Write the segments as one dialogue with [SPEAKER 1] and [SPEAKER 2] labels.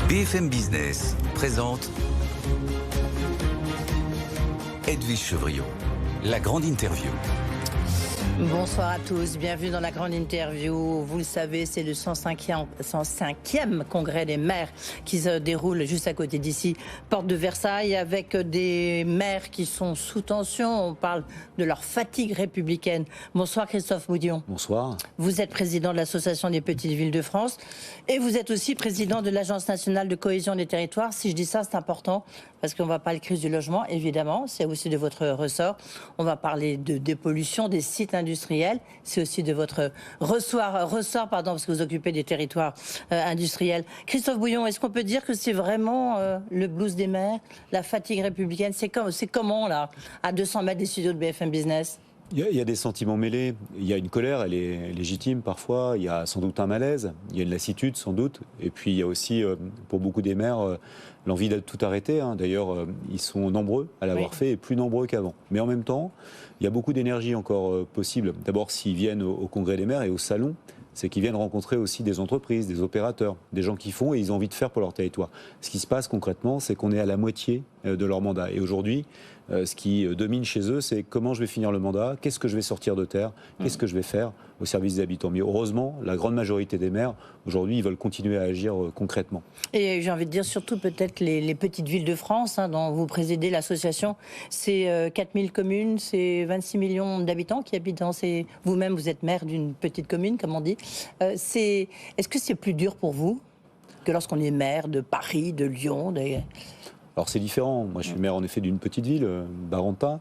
[SPEAKER 1] BFM Business présente Edwige Chevrillon, la grande interview.
[SPEAKER 2] Bonsoir à tous, bienvenue dans la grande interview. Vous le savez, c'est le 105e congrès des maires qui se déroule juste à côté d'ici, porte de Versailles, avec des maires qui sont sous tension. On parle de leur fatigue républicaine. Bonsoir Christophe Boudion.
[SPEAKER 3] Bonsoir.
[SPEAKER 2] Vous êtes président de l'Association des petites villes de France et vous êtes aussi président de l'Agence nationale de cohésion des territoires. Si je dis ça, c'est important parce qu'on va parler de crise du logement, évidemment, c'est aussi de votre ressort. On va parler de dépollution des sites industriels, c'est aussi de votre ressort, parce que vous occupez des territoires industriels. Christophe Boudion, est-ce qu'on peut dire que c'est vraiment le blues des maires, la fatigue républicaine? C'est comment, là, à 200 mètres des studios de BFM Business?
[SPEAKER 3] Il y a des sentiments mêlés, il y a une colère, elle est légitime parfois, il y a sans doute un malaise, il y a une lassitude sans doute, et puis il y a aussi, pour beaucoup des maires, l'envie de tout arrêter. D'ailleurs, ils sont nombreux à l'avoir fait, et plus nombreux qu'avant. Mais en même temps, il y a beaucoup d'énergie encore possible. D'abord, s'ils viennent au congrès des maires et au salon, c'est qu'ils viennent rencontrer aussi des entreprises, des opérateurs, des gens qui font et ils ont envie de faire pour leur territoire. Ce qui se passe concrètement, c'est qu'on est à la moitié de leur mandat. Et aujourd'hui, ce qui domine chez eux, c'est comment je vais finir le mandat, qu'est-ce que je vais sortir de terre, qu'est-ce que je vais faire au service des habitants. Mais heureusement, la grande majorité des maires, aujourd'hui, ils veulent continuer à agir concrètement. Et
[SPEAKER 2] j'ai envie de dire surtout peut-être les petites villes de France, dont vous présidez l'association. C'est 4000 communes, c'est 26 millions d'habitants qui habitent dans ces... Vous-même, vous êtes maire d'une petite commune, comme on dit. Est-ce que c'est plus dur pour vous que lorsqu'on est maire de Paris, de Lyon
[SPEAKER 3] Alors c'est différent. Moi, je suis maire en effet d'une petite ville, Barentin.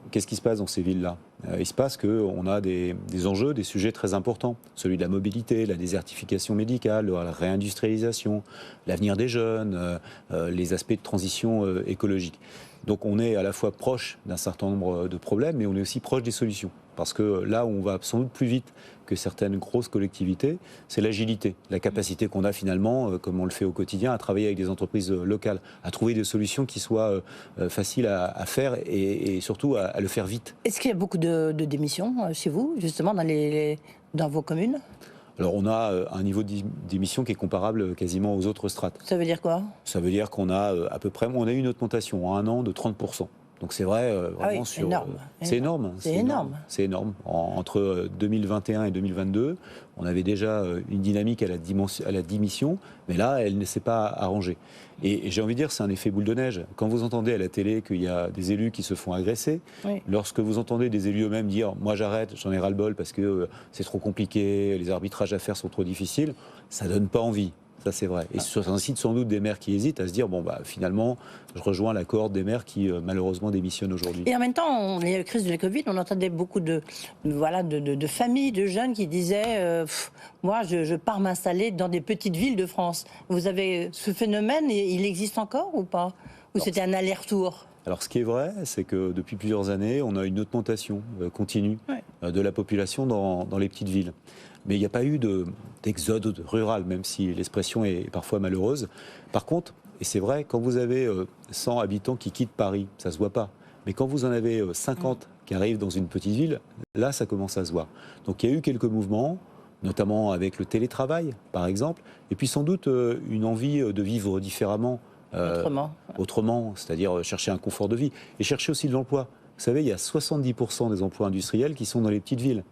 [SPEAKER 3] Qu'est-ce qui se passe dans ces villes-là ? Il se passe qu'on a des enjeux, des sujets très importants. Celui de la mobilité, la désertification médicale, la réindustrialisation, l'avenir des jeunes, les aspects de transition écologique. Donc on est à la fois proche d'un certain nombre de problèmes, mais on est aussi proche des solutions. Parce que là où on va sans doute plus vite que certaines grosses collectivités, c'est l'agilité, la capacité qu'on a finalement, comme on le fait au quotidien, à travailler avec des entreprises locales, à trouver des solutions qui soient faciles à faire et surtout à le faire vite.
[SPEAKER 2] Est-ce qu'il y a beaucoup de démissions chez vous, justement, dans vos communes ?
[SPEAKER 3] Alors on a un niveau d'émission qui est comparable quasiment aux autres strates.
[SPEAKER 2] Ça veut dire quoi ?
[SPEAKER 3] Ça veut dire qu'on a à peu près, on a eu une augmentation en un an de 30%. Donc c'est vrai, vraiment sur... C'est énorme. C'est énorme. Entre 2021 et 2022, on avait déjà une dynamique à la démission, mais là, elle ne s'est pas arrangée. Et j'ai envie de dire, c'est un effet boule de neige. Quand vous entendez à la télé qu'il y a des élus qui se font agresser, lorsque vous entendez des élus eux-mêmes dire « moi j'arrête, j'en ai ras-le-bol parce que c'est trop compliqué, les arbitrages à faire sont trop difficiles », ça donne pas envie. Ça, c'est vrai. Et ça incite sans doute des maires qui hésitent à se dire, bon, finalement, je rejoins la cohorte des maires qui, malheureusement, démissionnent aujourd'hui.
[SPEAKER 2] Et en même temps, il y a la crise de la Covid, on entendait beaucoup de familles, de jeunes qui disaient, moi, je pars m'installer dans des petites villes de France. Vous avez ce phénomène, il existe encore ou pas ? Ou c'était un aller-retour ?
[SPEAKER 3] Alors, ce qui est vrai, c'est que depuis plusieurs années, on a une augmentation continue de la population dans les petites villes. Mais il n'y a pas eu d'exode rural, même si l'expression est parfois malheureuse. Par contre, et c'est vrai, quand vous avez 100 habitants qui quittent Paris, ça ne se voit pas. Mais quand vous en avez 50 qui arrivent dans une petite ville, là, ça commence à se voir. Donc il y a eu quelques mouvements, notamment avec le télétravail, par exemple, et puis sans doute une envie de vivre différemment. Autrement, c'est-à-dire chercher un confort de vie. Et chercher aussi de l'emploi. Vous savez, il y a 70% des emplois industriels qui sont dans les petites villes.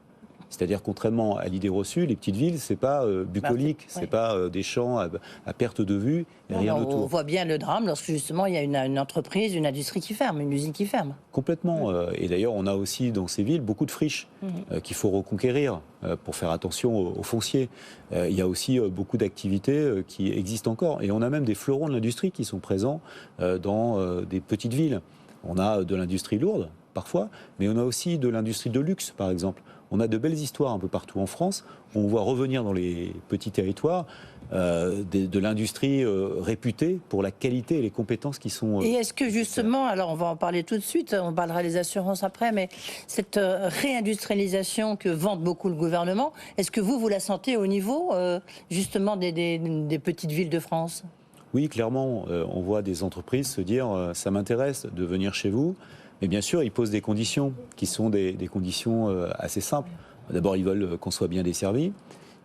[SPEAKER 3] C'est-à-dire, contrairement à l'idée reçue, les petites villes, c'est pas bucolique, c'est pas des champs à perte de vue, et rien autour.
[SPEAKER 2] On voit bien le drame lorsque justement il y a une entreprise, une industrie qui ferme, une usine qui ferme.
[SPEAKER 3] Complètement. Et d'ailleurs, on a aussi dans ces villes beaucoup de friches qu'il faut reconquérir pour faire attention aux fonciers. Il y a aussi beaucoup d'activités qui existent encore. Et on a même des fleurons de l'industrie qui sont présents dans des petites villes. On a de l'industrie lourde, parfois, mais on a aussi de l'industrie de luxe, par exemple. On a de belles histoires un peu partout en France. On voit revenir dans les petits territoires de l'industrie réputée pour la qualité et les compétences qui sont...
[SPEAKER 2] Et est-ce que justement, alors on va en parler tout de suite, on parlera des assurances après, mais cette réindustrialisation que vante beaucoup le gouvernement, est-ce que vous la sentez au niveau justement des petites villes de France ?
[SPEAKER 3] Oui, clairement, on voit des entreprises se dire « ça m'intéresse de venir chez vous ». Mais bien sûr, ils posent des conditions qui sont des conditions assez simples. D'abord, ils veulent qu'on soit bien desservi.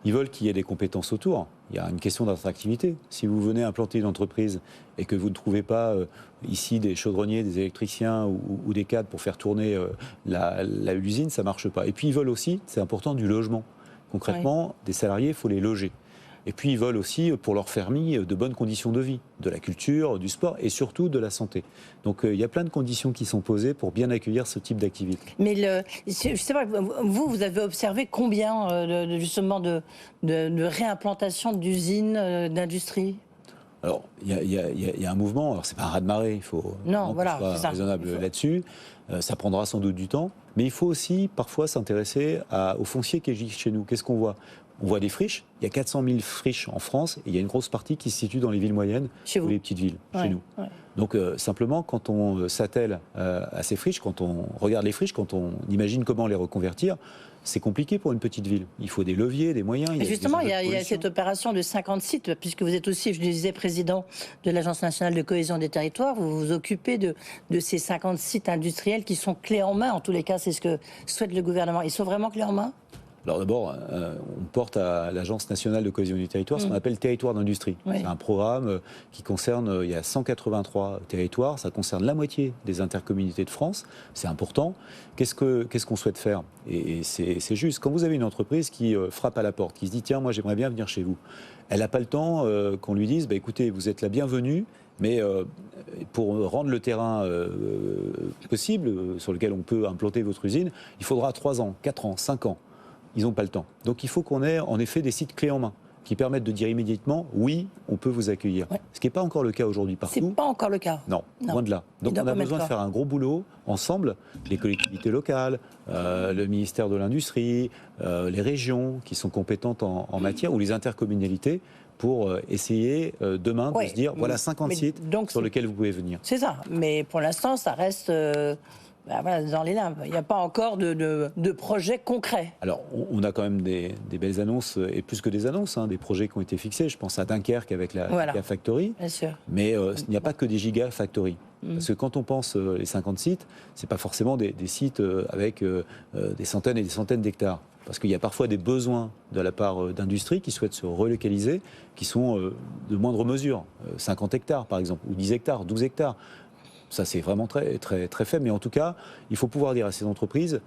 [SPEAKER 3] Ils veulent qu'il y ait des compétences autour. Il y a une question d'attractivité. Si vous venez implanter une entreprise et que vous ne trouvez pas ici des chaudronniers, des électriciens ou des cadres pour faire tourner l'usine, ça ne marche pas. Et puis ils veulent aussi, c'est important, du logement. Concrètement, des salariés, il faut les loger. Et puis ils veulent aussi, pour leur famille, de bonnes conditions de vie, de la culture, du sport et surtout de la santé. Donc il y a plein de conditions qui sont posées pour bien accueillir ce type d'activité.
[SPEAKER 2] Mais je sais pas, vous avez observé combien justement de réimplantation d'usines, d'industries?
[SPEAKER 3] Alors, il y a un mouvement, alors c'est pas un raz-de-marée, il faut être raisonnable là-dessus, ça prendra sans doute du temps, mais il faut aussi parfois s'intéresser au foncier qui existe chez nous. Qu'est-ce qu'on voit ? On voit des friches, il y a 400 000 friches en France, et il y a une grosse partie qui se situe dans les villes moyennes ou les petites villes, chez nous. Ouais. Donc simplement, quand on s'attelle à ces friches, quand on regarde les friches, quand on imagine comment les reconvertir, c'est compliqué pour une petite ville. Il faut des leviers, des moyens.
[SPEAKER 2] Mais justement, il y a cette opération de 50 sites, puisque vous êtes aussi, je le disais, président de l'Agence nationale de cohésion des territoires. Vous vous occupez de ces 50 sites industriels qui sont clés en main. En tous les cas, c'est ce que souhaite le gouvernement. Ils sont vraiment clés en main ?
[SPEAKER 3] Alors d'abord, on porte à l'Agence nationale de cohésion du territoire ce qu'on appelle territoire d'industrie. Oui. C'est un programme qui concerne, il y a 183 territoires, ça concerne la moitié des intercommunalités de France, c'est important. Qu'est-ce qu'on souhaite faire ? Et c'est juste, quand vous avez une entreprise qui frappe à la porte, qui se dit « tiens, moi j'aimerais bien venir chez vous », elle n'a pas le temps qu'on lui dise « écoutez, vous êtes la bienvenue ». Mais pour rendre le terrain possible, sur lequel on peut implanter votre usine, il faudra 3 ans, 4 ans, 5 ans. Ils n'ont pas le temps. Donc il faut qu'on ait en effet des sites clés en main qui permettent de dire immédiatement oui, on peut vous accueillir. Ouais. Ce qui n'est pas encore le cas aujourd'hui partout.
[SPEAKER 2] C'est pas encore le cas.
[SPEAKER 3] Non, loin de là. Donc on a besoin de faire un gros boulot ensemble, les collectivités locales, le ministère de l'Industrie, les régions qui sont compétentes en matière, ou les intercommunalités, pour essayer demain de se dire voilà 50 sites sur lesquels vous pouvez venir.
[SPEAKER 2] C'est ça, mais pour l'instant ça reste... dans les limbes. Il n'y a pas encore de projets concrets.
[SPEAKER 3] Alors, on a quand même des belles annonces, et plus que des annonces, des projets qui ont été fixés. Je pense à Dunkerque avec la Gigafactory.
[SPEAKER 2] Bien sûr.
[SPEAKER 3] Mais il n'y a pas que des Gigafactories. Parce que quand on pense les 50 sites, ce n'est pas forcément des sites avec des centaines et des centaines d'hectares. Parce qu'il y a parfois des besoins de la part d'industries qui souhaitent se relocaliser, qui sont de moindre mesure. 50 hectares, par exemple, ou 10 hectares, 12 hectares. Ça, c'est vraiment très, très, très faible. Mais en tout cas, il faut pouvoir dire à ces entreprises,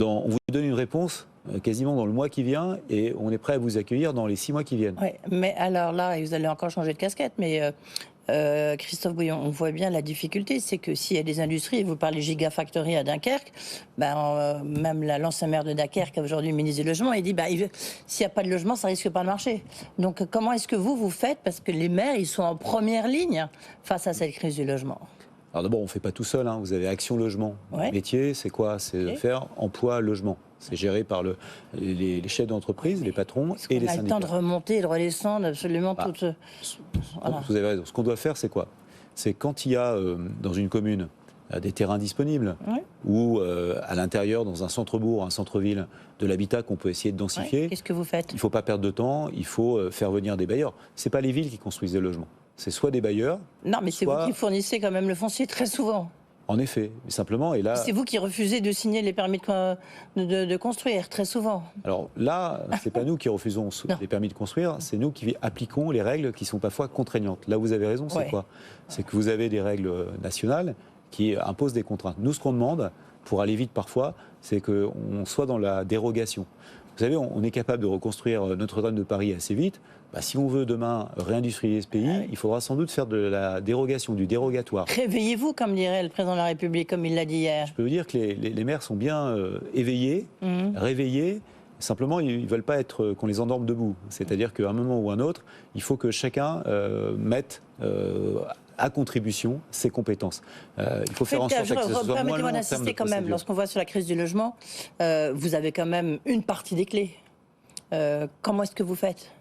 [SPEAKER 3] on vous donne une réponse quasiment dans le mois qui vient et on est prêt à vous accueillir dans les 6 mois qui viennent.
[SPEAKER 2] Oui, mais alors là, vous allez encore changer de casquette, mais Christophe Bouillon, on voit bien la difficulté, c'est que s'il y a des industries, vous parlez Gigafactory à Dunkerque, même l'ancien maire de Dunkerque, aujourd'hui ministre du Logement, il dit s'il n'y a pas de logement, ça risque pas de marcher. Donc comment est-ce que vous faites ? Parce que les maires, ils sont en première ligne face à cette crise du logement.
[SPEAKER 3] Alors d'abord, on ne fait pas tout seul. Vous avez Action Logement. Le métier, c'est quoi ? C'est de faire emploi, logement. C'est géré par les chefs d'entreprise, les patrons et les syndicats. On a le temps de
[SPEAKER 2] remonter et de redescendre absolument toutes...
[SPEAKER 3] Voilà. Vous avez raison. Ce qu'on doit faire, c'est quoi ? C'est quand il y a dans une commune des terrains disponibles ou à l'intérieur, dans un centre-bourg, un centre-ville, de l'habitat qu'on peut essayer de densifier.
[SPEAKER 2] Qu'est-ce que vous faites ?
[SPEAKER 3] Il ne faut pas perdre de temps, il faut faire venir des bailleurs. Ce n'est pas les villes qui construisent des logements. C'est soit des bailleurs...
[SPEAKER 2] Non, mais c'est vous qui fournissez quand même le foncier très souvent.
[SPEAKER 3] En effet, mais simplement, et là...
[SPEAKER 2] C'est vous qui refusez de signer les permis de construire, très souvent.
[SPEAKER 3] Alors là, c'est pas nous qui refusons les permis de construire, c'est nous qui appliquons les règles qui sont parfois contraignantes. Là, vous avez raison, c'est quoi ? C'est que vous avez des règles nationales qui imposent des contraintes. Nous, ce qu'on demande, pour aller vite parfois, c'est qu'on soit dans la dérogation. Vous savez, on est capable de reconstruire Notre-Dame de Paris assez vite. Si on veut demain réindustrialiser ce pays, il faudra sans doute faire de la dérogation, du dérogatoire.
[SPEAKER 2] Réveillez-vous, comme dirait le président de la République, comme il l'a dit hier.
[SPEAKER 3] Je peux vous dire que les maires sont bien éveillés, réveillés. Simplement, ils ne veulent pas qu'on les endorme debout. C'est-à-dire qu'à un moment ou un autre, il faut que chacun mette à contribution ses compétences. Il faut faire en sorte que ce soit moins long.
[SPEAKER 2] Permettez-moi d'insister quand même, lorsqu'on voit sur la crise du logement, vous avez quand même une partie des clés. Comment est-ce que vous faites ?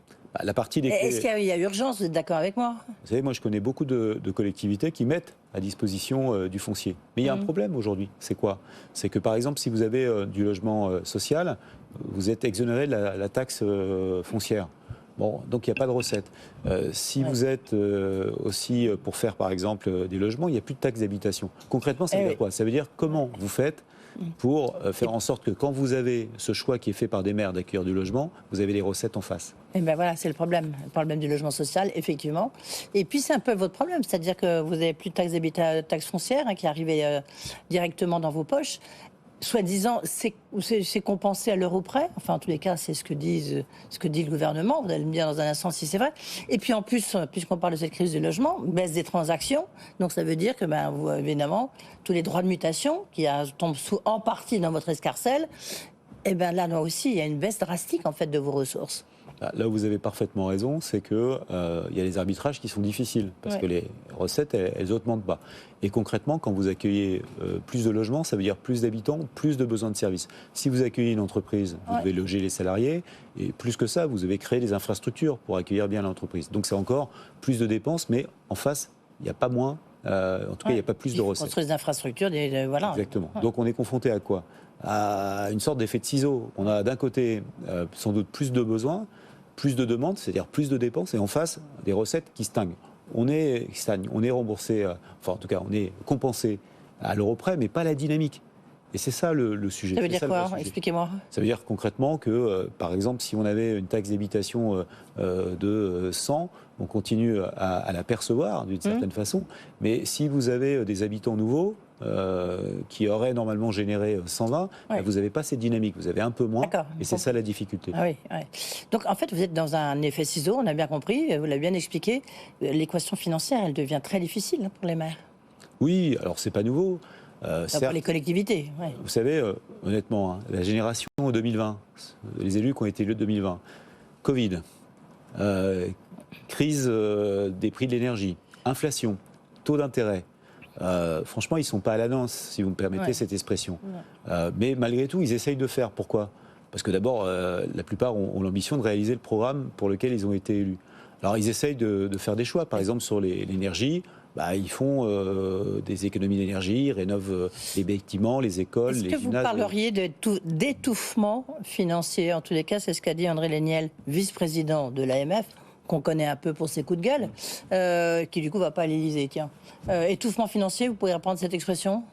[SPEAKER 3] La partie des clés...
[SPEAKER 2] Est-ce qu'il y a urgence ? Vous êtes d'accord avec moi ?
[SPEAKER 3] Vous savez, moi je connais beaucoup de collectivités qui mettent à disposition du foncier. Mais il y a un problème aujourd'hui. C'est quoi ? C'est que par exemple, si vous avez du logement social, vous êtes exonéré de la taxe foncière. Bon, donc il n'y a pas de recette. Si vous êtes aussi pour faire par exemple des logements, il n'y a plus de taxe d'habitation. Concrètement, ça veut dire quoi ? Ça veut dire comment vous faites pour faire en sorte que quand vous avez ce choix qui est fait par des maires d'accueillir du logement, vous avez les recettes en face.
[SPEAKER 2] Et bien voilà, c'est le problème du logement social, effectivement. Et puis c'est un peu votre problème, c'est-à-dire que vous n'avez plus de taxes d'habitat, taxes foncières qui arrivaient directement dans vos poches. Soi-disant, c'est compensé à l'euro près. Enfin, en tous les cas, c'est ce que dit le gouvernement. Vous allez me dire dans un instant si c'est vrai. Et puis en plus, puisqu'on parle de cette crise du logement, baisse des transactions. Donc ça veut dire que, vous, évidemment, tous les droits de mutation qui tombent en partie dans votre escarcelle, là aussi, il y a une baisse drastique en fait de vos ressources.
[SPEAKER 3] Là où vous avez parfaitement raison, c'est que y a les arbitrages qui sont difficiles parce que les recettes, elles augmentent pas. Et concrètement, quand vous accueillez plus de logements, ça veut dire plus d'habitants, plus de besoins de services. Si vous accueillez une entreprise, vous devez loger les salariés, et plus que ça, vous devez créer des infrastructures pour accueillir bien l'entreprise. Donc c'est encore plus de dépenses, mais en face, il n'y a pas moins. En tout cas, il n'y a pas plus de recettes.
[SPEAKER 2] Construire des infrastructures, voilà.
[SPEAKER 3] Exactement. Donc on est confronté à quoi? À une sorte d'effet de ciseau. On a d'un côté sans doute plus de besoins, plus de demandes, c'est-à-dire plus de dépenses, et en face, des recettes qui stagnent. On est remboursé, en tout cas, on est compensé à l'euro près, mais pas à la dynamique. Et c'est ça le sujet.
[SPEAKER 2] Ça veut dire quoi? Expliquez-moi.
[SPEAKER 3] Ça veut dire concrètement que, par exemple, si on avait une taxe d'habitation de 100, on continue à la percevoir d'une certaine façon, mais si vous avez des habitants nouveaux, qui auraient normalement généré 120, vous n'avez pas cette dynamique, vous avez un peu moins, et c'est ça la difficulté.
[SPEAKER 2] Ah oui. Donc en fait, vous êtes dans un effet ciseau, on a bien compris, vous l'avez bien expliqué, l'équation financière, elle devient très difficile pour les maires.
[SPEAKER 3] Oui, alors c'est pas nouveau.
[SPEAKER 2] Pour les collectivités.
[SPEAKER 3] Vous savez, honnêtement, la génération 2020, les élus qui ont été élus de 2020, Covid, crise des prix de l'énergie, inflation, taux d'intérêt, franchement, ils ne sont pas à la danse, si vous me permettez cette expression. Mais malgré tout, ils essayent de faire. Pourquoi? Parce que d'abord, la plupart ont l'ambition de réaliser le programme pour lequel ils ont été élus. Alors, ils essayent de faire des choix. Par exemple, sur l'énergie, ils font des économies d'énergie, ils rénovent les bâtiments, les écoles, les gymnases. Est-ce que vous
[SPEAKER 2] parleriez d'étouffement financier? En tous les cas, c'est ce qu'a dit André Léniel, vice-président de l'AMF, qu'on connaît un peu pour ses coups de gueule, qui du coup ne va pas à l'Élysée. Tiens. Étouffement financier, vous pourriez reprendre cette expression?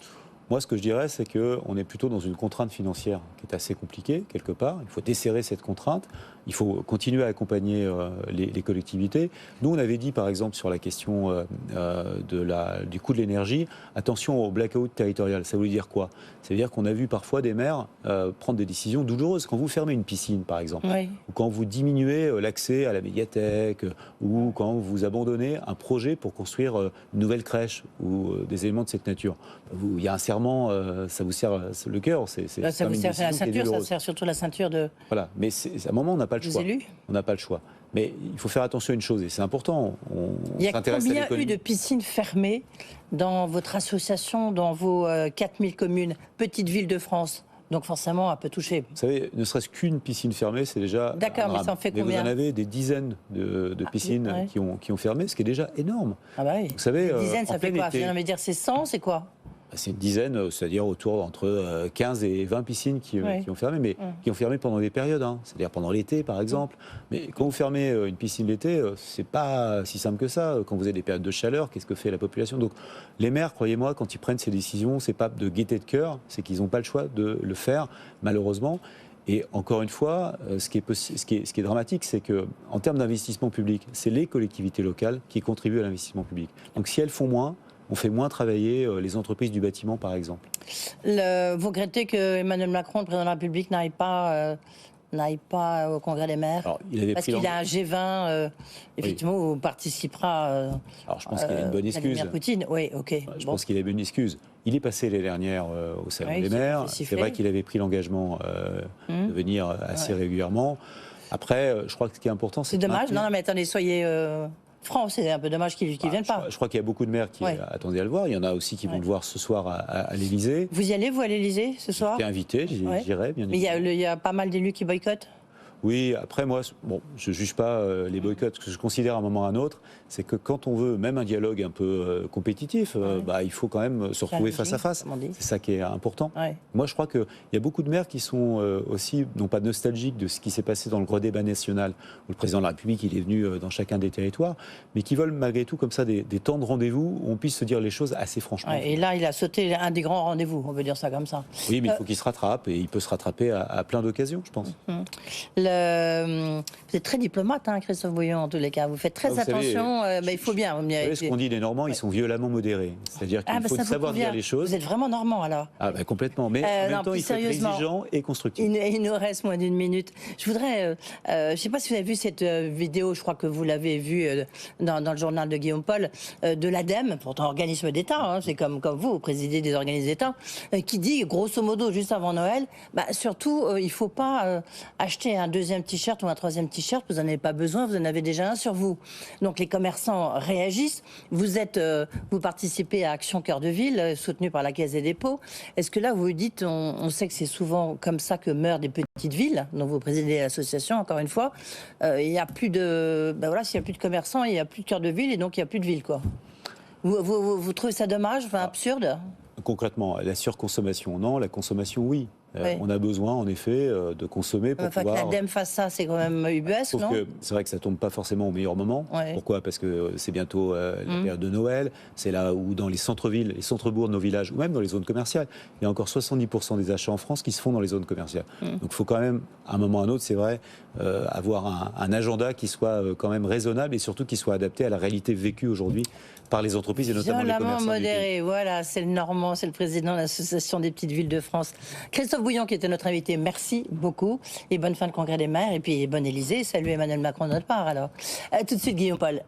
[SPEAKER 3] Moi, ce que je dirais, c'est qu'on est plutôt dans une contrainte financière qui est assez compliquée, quelque part. Il faut desserrer cette contrainte. Il faut continuer à accompagner les collectivités. Nous, on avait dit, par exemple, sur la question du coût de l'énergie, attention au blackout territorial. Ça voulait dire quoi? Ça veut dire qu'on a vu parfois des maires prendre des décisions douloureuses. Quand vous fermez une piscine, par exemple, ou quand vous diminuez l'accès à la médiathèque, ou quand vous abandonnez un projet pour construire une nouvelle crèche, ou des éléments de cette nature. Il y a un serment, ça vous serre le cœur. Ça vous sert la ceinture,
[SPEAKER 2] ça sert surtout la ceinture de...
[SPEAKER 3] Voilà, mais à un moment, on n'a pas le choix. On n'a pas le choix. Mais il faut faire attention à une chose, et c'est important.
[SPEAKER 2] Il y a combien eu de piscines fermées dans votre association, dans vos 4000 communes, petites villes de France? Donc forcément, un peu touché.
[SPEAKER 3] Vous savez, ne serait-ce qu'une piscine fermée, c'est déjà...
[SPEAKER 2] D'accord, mais ça en fait combien?
[SPEAKER 3] Vous en avez des dizaines de piscines qui ont fermé, ce qui est déjà énorme.
[SPEAKER 2] Ah bah oui.
[SPEAKER 3] Vous savez,
[SPEAKER 2] des dizaines, ça fait quoi? Je veux dire, c'est 100, c'est quoi?
[SPEAKER 3] C'est une dizaine, c'est-à-dire autour entre 15 et 20 piscines qui ont fermé, mais qui ont fermé pendant des périodes, c'est-à-dire pendant l'été par exemple. Mais quand vous fermez une piscine l'été, c'est pas si simple que ça. Quand vous avez des périodes de chaleur, qu'est-ce que fait la population? Donc les maires, croyez-moi, quand ils prennent ces décisions, c'est pas de gaieté de cœur, c'est qu'ils n'ont pas le choix de le faire, malheureusement. Et encore une fois, ce qui est dramatique, c'est que en termes d'investissement public, c'est les collectivités locales qui contribuent à l'investissement public. Donc si elles font moins, on fait moins travailler les entreprises du bâtiment, par exemple.
[SPEAKER 2] Vous regrettez que Emmanuel Macron, le président de la République, n'aille pas au Congrès des maires?
[SPEAKER 3] Alors, parce
[SPEAKER 2] qu'il a un G20, effectivement, où participera
[SPEAKER 3] alors, je pense qu'il a une bonne excuse.
[SPEAKER 2] Vladimir Poutine. Oui, ok.
[SPEAKER 3] Je pense qu'il a une bonne excuse. Il est passé l'année dernière au Salon des maires. C'est vrai qu'il avait pris l'engagement de venir assez régulièrement. Après, je crois que ce qui est important, c'est...
[SPEAKER 2] C'est dommage. Non, mais attendez, soyez... franc, c'est un peu dommage qu'ils ne viennent pas.
[SPEAKER 3] Je crois qu'il y a beaucoup de maires qui attendaient à le voir. Il y en a aussi qui vont le voir ce soir à l'Élysée.
[SPEAKER 2] Vous y allez, vous, à l'Élysée, ce soir?
[SPEAKER 3] J'étais invité, j'irai, bien
[SPEAKER 2] évidemment. Mais il y a pas mal d'élus qui boycottent?
[SPEAKER 3] Oui, après moi, bon, je ne juge pas les boycotts. Ce que je considère à un moment ou à un autre, c'est que quand on veut même un dialogue un peu compétitif, il faut quand même se retrouver face à face. C'est ça qui est important. Ouais. Moi, je crois qu'il y a beaucoup de maires qui sont aussi, non pas nostalgiques de ce qui s'est passé dans le gros débat national, où le président de la République il est venu dans chacun des territoires, mais qui veulent malgré tout comme ça des temps de rendez-vous où on puisse se dire les choses assez franchement.
[SPEAKER 2] Ouais, et là, il a sauté un des grands rendez-vous, on veut dire ça comme ça.
[SPEAKER 3] Oui, mais il faut qu'il se rattrape, et il peut se rattraper à plein d'occasions, je pense.
[SPEAKER 2] Vous êtes très diplomate, hein, Christophe Bouillon, en tous les cas. Vous faites très attention, il faut bien. Vous
[SPEAKER 3] savez ce qu'on dit des Normands, ils sont violemment modérés. C'est-à-dire qu'il faut savoir dire les choses.
[SPEAKER 2] Vous êtes vraiment normand, alors.
[SPEAKER 3] Complètement. Mais en même temps, il faut être exigeant et constructif.
[SPEAKER 2] Il nous reste moins d'une minute. Je voudrais... je ne sais pas si vous avez vu cette vidéo, je crois que vous l'avez vue dans le journal de Guillaume Paul, de l'ADEME, pourtant organisme d'État, hein, c'est comme vous présidez des organismes d'État, qui dit, grosso modo, juste avant Noël, surtout, il ne faut pas acheter un deuxième t-shirt ou un troisième t-shirt, vous n'en avez pas besoin, vous en avez déjà un sur vous. Donc les commerçants réagissent. Vous participez à Action Cœur de Ville, soutenue par la Caisse des dépôts. Est-ce que là, vous dites, on sait que c'est souvent comme ça que meurent des petites villes, dont vous présidez l'association, encore une fois, il n'y a plus de... s'il n'y a plus de commerçants, il n'y a plus de cœur de ville, et donc il n'y a plus de ville, quoi. Vous trouvez ça dommage, absurde ?
[SPEAKER 3] Concrètement, la surconsommation, non. La consommation, oui. Oui. On a besoin, en effet, de consommer pour pouvoir...
[SPEAKER 2] que l'ADEME fasse ça, c'est quand même ubuesque, non ?
[SPEAKER 3] C'est vrai que ça ne tombe pas forcément au meilleur moment. Ouais. Pourquoi ? Parce que c'est bientôt la période de Noël. C'est là où, dans les centres-villes, les centres-bourgs de nos villages, ou même dans les zones commerciales, il y a encore 70% des achats en France qui se font dans les zones commerciales. Donc il faut quand même, à un moment ou à un autre, c'est vrai, avoir un agenda qui soit quand même raisonnable et surtout qui soit adapté à la réalité vécue aujourd'hui par les entreprises et notamment les commerçants.
[SPEAKER 2] Modéré, voilà, c'est le Normand, c'est le président de l'Association des petites villes de France. Christophe Bouillon qui était notre invité, merci beaucoup et bonne fin de congrès des maires et puis bonne Élysée, salut Emmanuel Macron de notre part alors. Tout de suite Guillaume Paul.